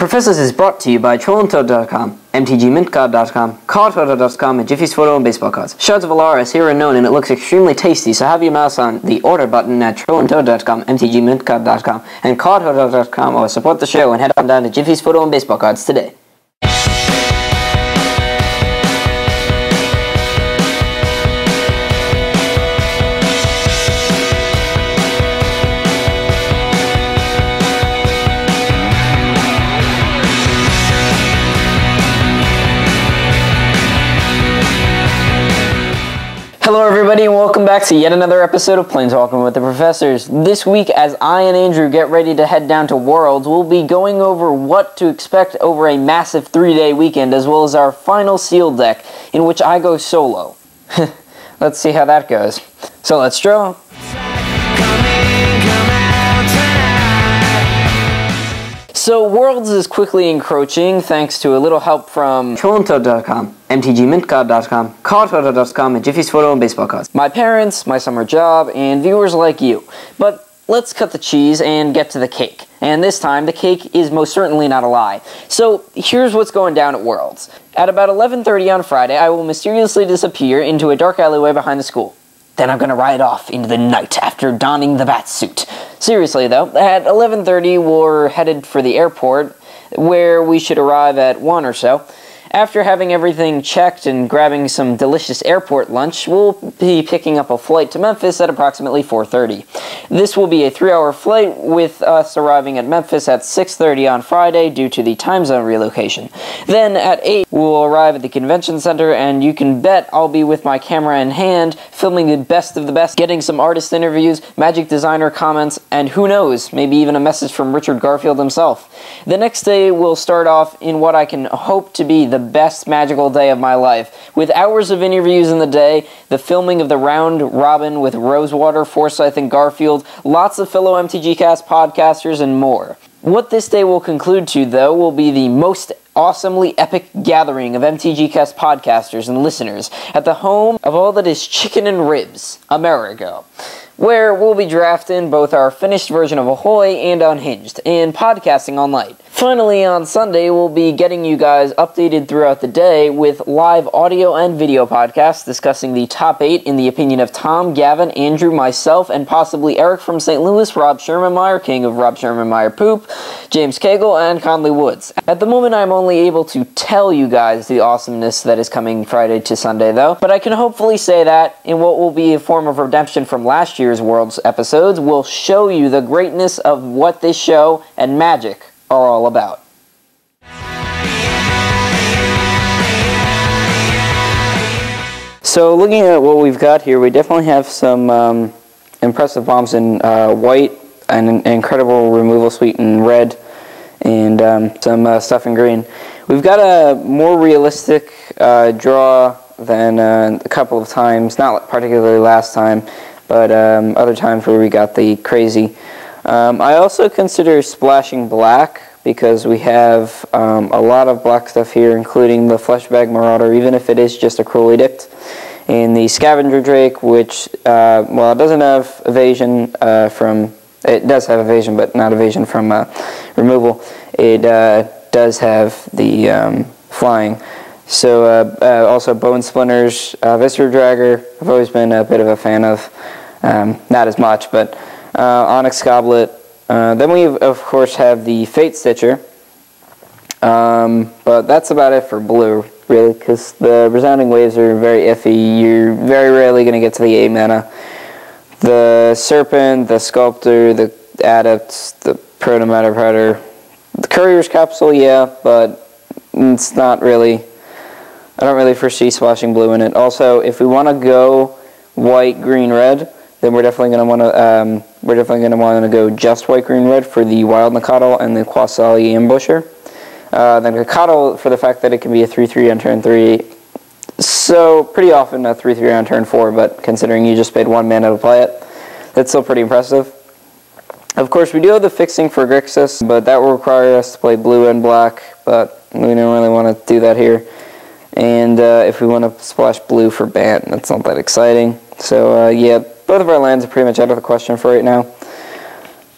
Proffessors is brought to you by TrollandToad.com, MTGMintCard.com, CardHorder.com, and Jiffy's Photo and Baseball Cards. Shards of Alara is here and known, and it looks extremely tasty, so have your mouse on the order button at TrollandToad.com, MTGMintCard.com, and CardHorder.com, or support the show and head on down to Jiffy's Photo and Baseball Cards today. Hello everybody and welcome back to yet another episode of Planeswalking with the Professors. This week, as I and Andrew get ready to head down to Worlds, we'll be going over what to expect over a massive 3-day weekend, as well as our final sealed deck, in which I go solo. Let's see how that goes. So let's draw. So Worlds is quickly encroaching thanks to a little help from TrollandToad.com, MTGMintCard.com, CardHorder.com, and Jiffy's Photo and Baseball Cards. My parents, my summer job, and viewers like you. But let's cut the cheese and get to the cake. And this time, the cake is most certainly not a lie. So here's what's going down at Worlds. At about 11:30 on Friday, I will mysteriously disappear into a dark alleyway behind the school. Then I'm gonna ride off into the night after donning the bat suit. Seriously though, at 11:30 we're headed for the airport, where we should arrive at 1 or so. After having everything checked and grabbing some delicious airport lunch, we'll be picking up a flight to Memphis at approximately 4:30. This will be a 3-hour flight, with us arriving at Memphis at 6:30 on Friday due to the time zone relocation. Then at 8, we'll arrive at the convention center, and you can bet I'll be with my camera in hand, filming the best of the best, getting some artist interviews, magic designer comments, and who knows, maybe even a message from Richard Garfield himself. The next day will start off in what I can hope to be the best magical day of my life, with hours of interviews in the day, the filming of the round robin with Rosewater, Forsyth, and Garfield, lots of fellow MTGcast podcasters, and more. What this day will conclude to, though, will be the most awesomely epic gathering of MTGcast podcasters and listeners at the home of all that is chicken and ribs, America, where we'll be drafting both our finished version of Ahoy and Unhinged, and podcasting all night. Finally, on Sunday, we'll be getting you guys updated throughout the day with live audio and video podcasts discussing the top 8 in the opinion of Tom, Gavin, Andrew, myself, and possibly Eric from St. Louis, Rob Shermanmeyer, king of Rob Shermanmeyer Poop, James Cagle, and Conley Woods. At the moment, I'm only able to tell you guys the awesomeness that is coming Friday to Sunday, though, but I can hopefully say that, in what will be a form of redemption from last year's Worlds episodes, will show you the greatness of what this show and Magic are all about. So looking at what we've got here, we definitely have some impressive bombs in white, and an incredible removal suite in red, and some stuff in green. We've got a more realistic draw than a couple of times, not particularly last time, but other times where we got the crazy. I also consider splashing black, because we have a lot of black stuff here, including the Fleshbag Marauder, even if it is just a Cruel Edict, and the Scavenger Drake, which, well, it doesn't have evasion it does have evasion, but not evasion from removal. It does have the flying. So, also Bone Splinters, Viscera Dragger, I've always been a bit of a fan of, not as much, but Onyx Goblet. Then we, of course, have the Fatestitcher, but that's about it for blue, really, because the Resounding Waves are very iffy. You're very rarely going to get to the 8 mana. The Serpent, the Sculptor, the Adept, the Protomatter Powder, the Couriers Capsule, yeah, but it's not really, I don't really foresee splashing blue in it. Also, if we want to go white, green, red, then we're definitely going to want to go just white, green, red for the Wild Nacatl and the Quasali Ambusher. The Nacatl, for the fact that it can be a 3/3 on turn 3, so pretty often a 3/3 on turn 4, but considering you just paid 1 mana to play it, that's still pretty impressive. Of course, we do have the fixing for Grixis, but that will require us to play blue and black, but we don't really want to do that here. And if we want to splash blue for Bant, that's not that exciting. So, yeah. Both of our lands are pretty much out of the question for right now.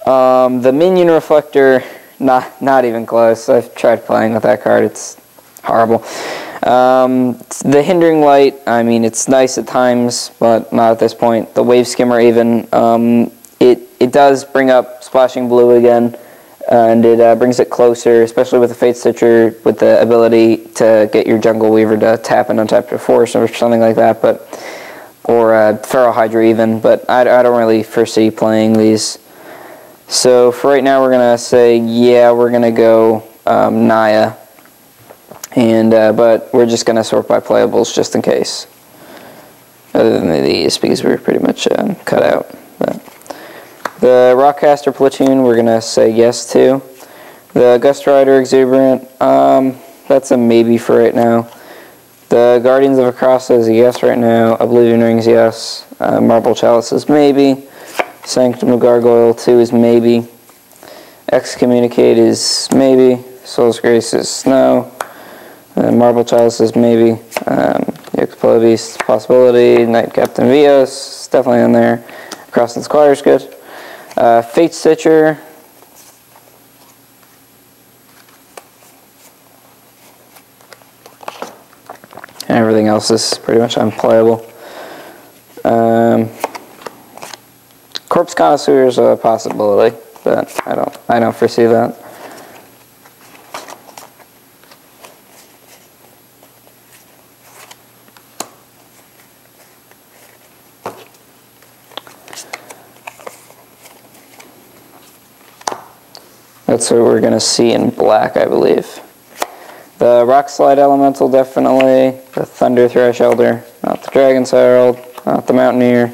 The Minion Reflector not even close. I've tried playing with that card. It's horrible. The Hindering Light, I mean, it's nice at times, but not at this point. The Wave Skimmer even, it does bring up Splashing Blue again, and it brings it closer, especially with the Fatestitcher, with the ability to get your Jungle Weaver to tap and untap to force or something like that, or Feral Hydra even, but I don't really foresee playing these. So for right now, we're going to say, yeah, we're going to go Naya. And but we're just going to sort by playables just in case. Other than these, because we're pretty much cut out. But the Rockcaster Platoon, we're going to say yes to. The Gustrider Exuberant, that's a maybe for right now. The Guardians of Akrasa is a yes right now. Oblivion Ring is yes. Marble Chalice is maybe. Sanctum Gargoyle 2 is maybe. Excommunicate is maybe. Soul's Grace is no. Marble Chalice is maybe. Yoked Plowbeast possibility. Knight-Captain of Eos, definitely in there. Akrasan Squire is good. Fatestitcher. And everything else is pretty much unplayable. Corpse Connoisseur is a possibility, but I don't foresee that. That's what we're going to see in black, I believe. The Rock Slide Elemental, definitely. The Thunder Thresh Elder, not the Dragon's Herald, not the Mountaineer.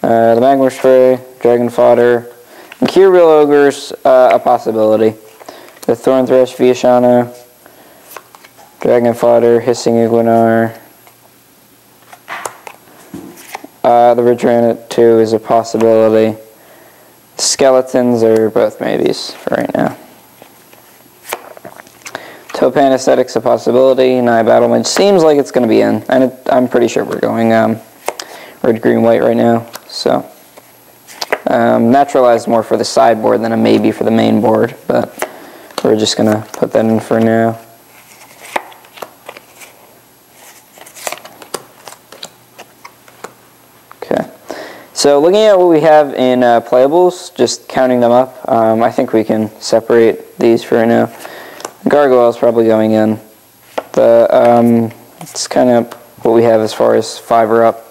The Magma Spray, Dragon Fodder. And Cure Real Ogre's a possibility. The Thorn Thresh Viashana, Dragon Fodder, Hissing Iguanar. The Redranet 2 is a possibility. Skeletons are both maybes for right now. Topan Aesthetic's a possibility. Naya Battle Mage seems like it's going to be in. And I'm pretty sure we're going red, green, white right now. So Naturalize more for the sideboard than a maybe for the main board. But we're just going to put that in for now. So looking at what we have in playables, just counting them up, I think we can separate these for right now. The Gargoyle is probably going in. It's kind of what we have as far as 5 or up.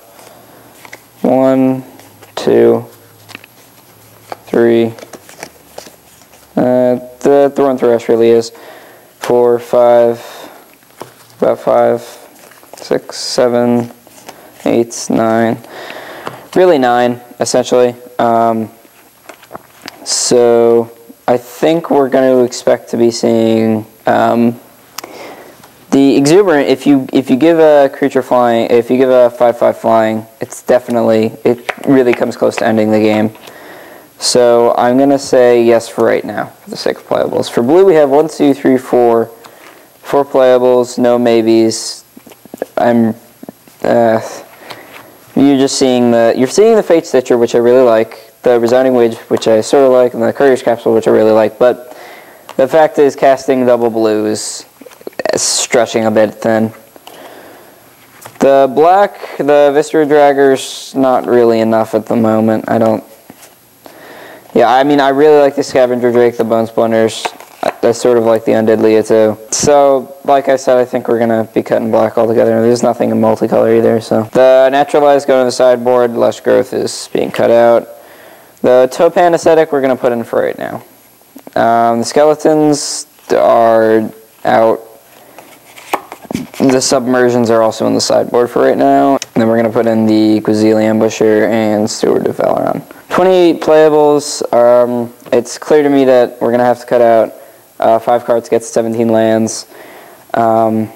1, 2, 3. The Thorn Thresh really is 4, 5, about 5, 6, 7, 8, 9. Really 9, essentially. So I think we're going to expect to be seeing the Exuberant. If you give a creature flying, if you give a 5/5 flying, it really comes close to ending the game. So I'm going to say yes for right now, for the sake of playables. For blue, we have 1, 2, 3, 4 playables, no maybes. You're seeing the Fatestitcher, which I really like, the Resounding Wave, which I sort of like, and the Couriers Capsule, which I really like. But the fact is, casting double blue is stretching a bit thin. The black, the Viscera Dragger's not really enough at the moment. Yeah, I mean, I really like the Scavenger Drake, the Bone Splinters. I sort of like the Undead Leotau. So, like I said, I think we're going to be cutting black altogether. There's nothing in multicolor either. So the Naturalize going to the sideboard. Lush Growth is being cut out. The Topan Aesthetic we're going to put in for right now. The Skeletons are out. The Submersions are also in the sideboard for right now. And then we're going to put in the Quazili Ambusher and Steward of Valoran. 28 playables. It's clear to me that we're going to have to cut out 5 cards, gets 17 lands. I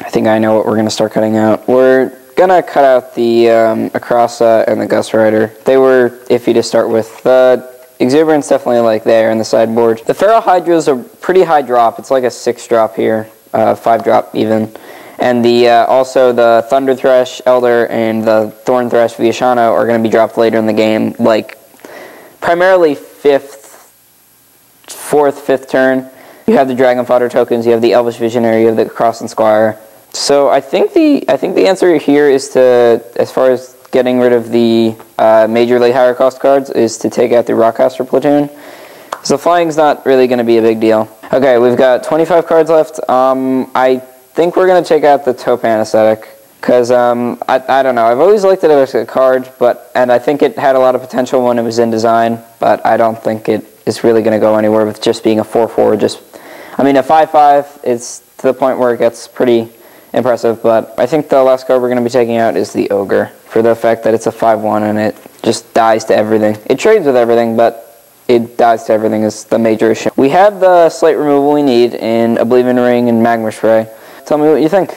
think I know what we're going to start cutting out. We're going to cut out the Akrasa and the Gustrider. They were iffy to start with. The Exuberant's definitely like there in the sideboard. The Feral Hydra is a pretty high drop. It's like a 6 drop here, 5 drop even. And also the Thunder Thresh Elder and the Thorn Thresh Viashana are going to be dropped later in the game, like primarily 5th, 4th, 5th turn. You have the Dragon Fodder tokens, you have the Elvish Visionary, you have the Akrasan Squire. So I think the answer here is to, as far as getting rid of the majorly higher cost cards, is to take out the Rockcaster Platoon. So flying's not really going to be a big deal. Okay, we've got 25 cards left. I think we're going to take out the Taupan Aesthetic. Because, I don't know, I've always liked it as a card, and I think it had a lot of potential when it was in design, but I don't think it is really going to go anywhere with just being a 4/4. I mean, a 5/5 is to the point where it gets pretty impressive, but I think the last card we're going to be taking out is the Ogre, for the fact that it's a 5/1 and it just dies to everything. It trades with everything, but it dies to everything is the major issue. We have the slate removal we need in Oblivion Ring and Magma Spray. Tell me what you think.